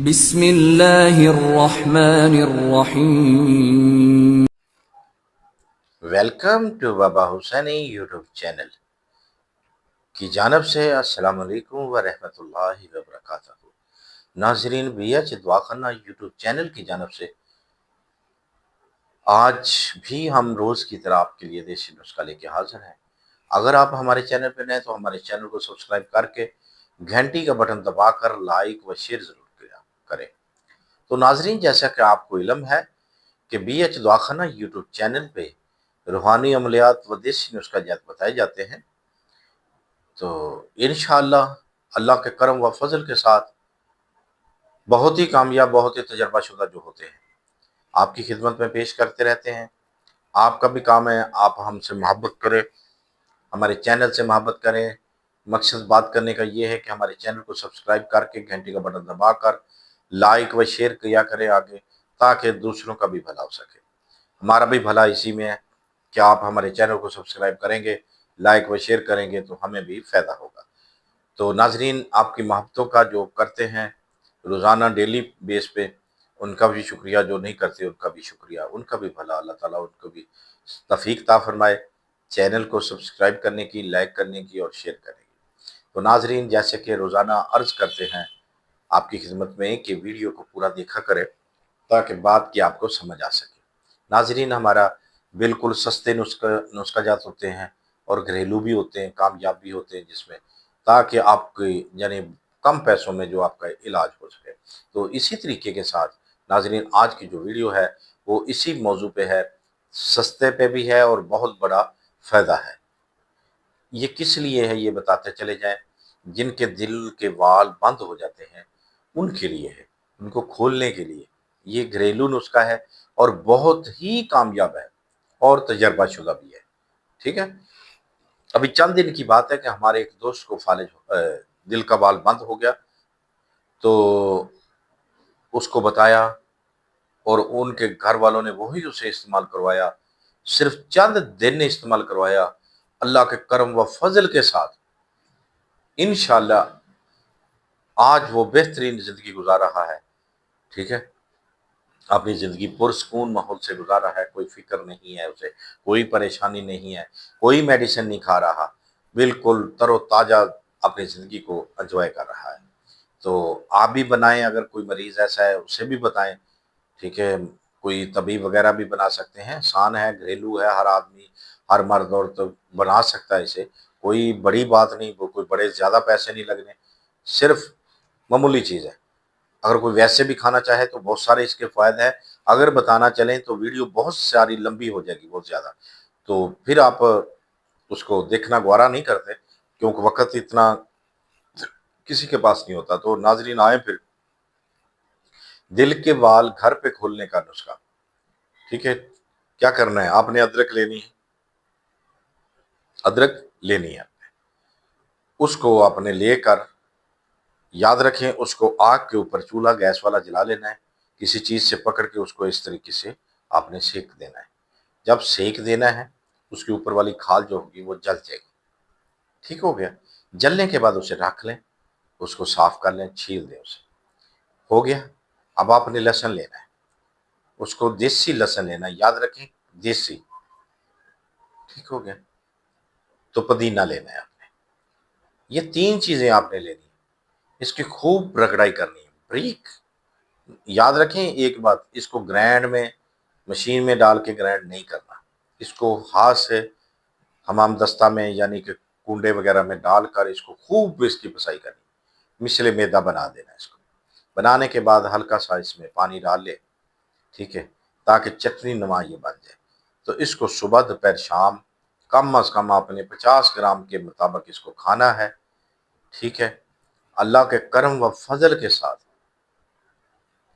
بسم اللہ الرحمن الرحیم۔ ویلکم ٹو بابا حسینی یوٹیوب چینل کی جانب سے السلام علیکم ورحمۃ اللہ وبرکاتہ۔ ناظرین، بی ایچ دواخانہ یوٹیوب چینل کی جانب سے آج بھی ہم روز کی طرح آپ کے لیے دیسی نسخہ لے کے حاضر ہیں۔ اگر آپ ہمارے چینل پہ نئے تو ہمارے چینل کو سبسکرائب کر کے گھنٹی کا بٹن دبا کر لائک و شیئر ضرور کریں۔ تو ناظرین، جیسا کہ آپ کو علم ہے کہ بی ایچ دواخانہ یوٹیوب چینل پہ روحانی عملیات و دیسی نسخہ جات بتائے جاتے ہیں، تو انشاءاللہ اللہ کے کرم و فضل کے ساتھ بہت ہی کامیاب، بہت ہی تجربہ شدہ جو ہوتے ہیں آپ کی خدمت میں پیش کرتے رہتے ہیں۔ آپ کا بھی کام ہے آپ ہم سے محبت کریں، ہمارے چینل سے محبت کریں۔ مقصد بات کرنے کا یہ ہے کہ ہمارے چینل کو سبسکرائب کر کے گھنٹی کا بٹن دبا کر لائک و شیئر کیا کریں آگے، تاکہ دوسروں کا بھی بھلا ہو سکے۔ ہمارا بھی بھلا اسی میں ہے کہ آپ ہمارے چینل کو سبسکرائب کریں گے، لائک و شیئر کریں گے تو ہمیں بھی فائدہ ہوگا۔ تو ناظرین، آپ کی محبتوں کا جو کرتے ہیں روزانہ ڈیلی بیس پہ، ان کا بھی شکریہ، جو نہیں کرتے ان کا بھی شکریہ، ان کا بھی بھلا اللہ تعالیٰ ان کو بھی توفیق عطا فرمائے چینل کو سبسکرائب کرنے کی، لائک کرنے کی اور شیئر کرنے کی۔ تو ناظرین، جیسے کہ روزانہ عرض کرتے ہیں آپ کی خدمت میں کہ ویڈیو کو پورا دیکھا کرے تاکہ بات کی آپ کو سمجھ آ سکے۔ ناظرین، ہمارا بالکل سستے نسخہ جات ہوتے ہیں اور گھریلو بھی ہوتے ہیں، کامیاب بھی ہوتے ہیں، جس میں تاکہ آپ کی یعنی کم پیسوں میں جو آپ کا علاج ہو سکے۔ تو اسی طریقے کے ساتھ ناظرین، آج کی جو ویڈیو ہے وہ اسی موضوع پہ ہے، سستے پہ بھی ہے اور بہت بڑا فائدہ ہے۔ یہ کس لیے ہے یہ بتاتے چلے جائیں۔ جن کے دل کے وال بند ہو جاتے ہیں ان کے لیے ہے، ان کو کھولنے کے لیے یہ گھریلو نسخہ ہے اور بہت ہی کامیاب ہے اور تجربہ شدہ بھی ہے۔ ٹھیک ہے، ابھی چند دن کی بات ہے کہ ہمارے ایک دوست کو دل کا وال بند ہو گیا، تو اس کو بتایا اور ان کے گھر والوں نے وہی اسے استعمال کروایا، صرف چند دن نے استعمال کروایا، اللہ کے کرم و فضل کے ساتھ انشاءاللہ آج وہ بہترین زندگی گزار رہا ہے۔ ٹھیک ہے، اپنی زندگی پرسکون ماحول سے گزار رہا ہے، کوئی فکر نہیں ہے اسے، کوئی پریشانی نہیں ہے، کوئی میڈیسن نہیں کھا رہا، بالکل تر و تازہ اپنی زندگی کو انجوائے کر رہا ہے۔ تو آپ بھی بنائیں، اگر کوئی مریض ایسا ہے اسے بھی بتائیں۔ ٹھیک ہے، کوئی طبیب وغیرہ بھی بنا سکتے ہیں، آسان ہے، گھریلو ہے، ہر آدمی، ہر مرد عورت بنا سکتا ہے اسے، کوئی بڑی بات نہیں، کوئی بڑے زیادہ پیسے نہیں لگنے، صرف معمولی چیز ہے۔ اگر کوئی ویسے بھی کھانا چاہے تو بہت سارے اس کے فوائد ہیں، اگر بتانا چلیں تو ویڈیو بہت ساری لمبی ہو جائے گی، بہت زیادہ، تو پھر آپ اس کو دیکھنا گوارا نہیں کرتے کیونکہ وقت اتنا کسی کے پاس نہیں ہوتا۔ تو ناظرین، آئیں پھر دل کے وال گھر پہ کھولنے کا نسخہ۔ ٹھیک ہے، کیا کرنا ہے، آپ نے ادرک لینی ہے، ادرک لینی ہے، اس کو آپ نے لے کر یاد رکھیں اس کو آگ کے اوپر چولہا گیس والا جلا لینا ہے، کسی چیز سے پکڑ کے اس کو اس طریقے سے آپ نے سیک دینا ہے۔ جب سیک دینا ہے اس کے اوپر والی کھال جو ہوگی وہ جل جائے گی۔ ٹھیک ہو گیا، جلنے کے بعد اسے رکھ لیں، اس کو صاف کر لیں، چھیل دیں اسے، ہو گیا۔ اب آپ نے لہسن لینا ہے، اس کو دیسی لہسن لینا ہے، یاد رکھیں دیسی۔ ٹھیک ہو گیا، تو پودینہ لینا ہے آپ نے، یہ تین چیزیں آپ نے لینی ہیں، اس کی خوب رگڑائی کرنی ہے، بریک۔ یاد رکھیں ایک بات، اس کو گرینڈ میں مشین میں ڈال کے گرینڈ نہیں کرنا، اس کو ہاتھ سے حمام دستہ میں یعنی کہ کنڈے وغیرہ میں ڈال کر اس کو خوب اس کی پسائی کرنی، مثل میدا بنا دینا۔ اس کو بنانے کے بعد ہلکا سا اس میں پانی ڈال لے، ٹھیک ہے، تاکہ چٹنی نما یہ بن جائے۔ تو اس کو صبح دوپہر شام کم از کم آپ نے 50 گرام کے مطابق اس کو کھانا ہے۔ ٹھیک ہے، اللہ کے کرم و فضل کے ساتھ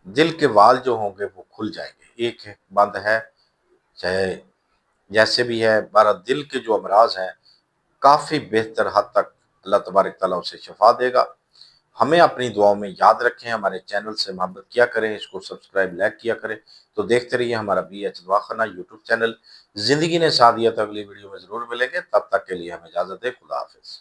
دل کے وال جو ہوں گے وہ کھل جائیں گے۔ ایک بند ہے، چاہے جیسے بھی ہے، بارہ دل کے جو امراض ہیں کافی بہتر حد تک اللہ تبارک تعالیٰ اسے شفا دے گا۔ ہمیں اپنی دعاؤں میں یاد رکھیں، ہمارے چینل سے محبت کیا کریں، اس کو سبسکرائب لائک کیا کریں، تو دیکھتے رہیے ہمارا بی ایچ دواخانہ یوٹیوب چینل۔ زندگی نے ساتھ دیا تو اگلی ویڈیو میں ضرور ملیں گے، تب تک کے لیے ہمیں اجازت دے، خدا حافظ۔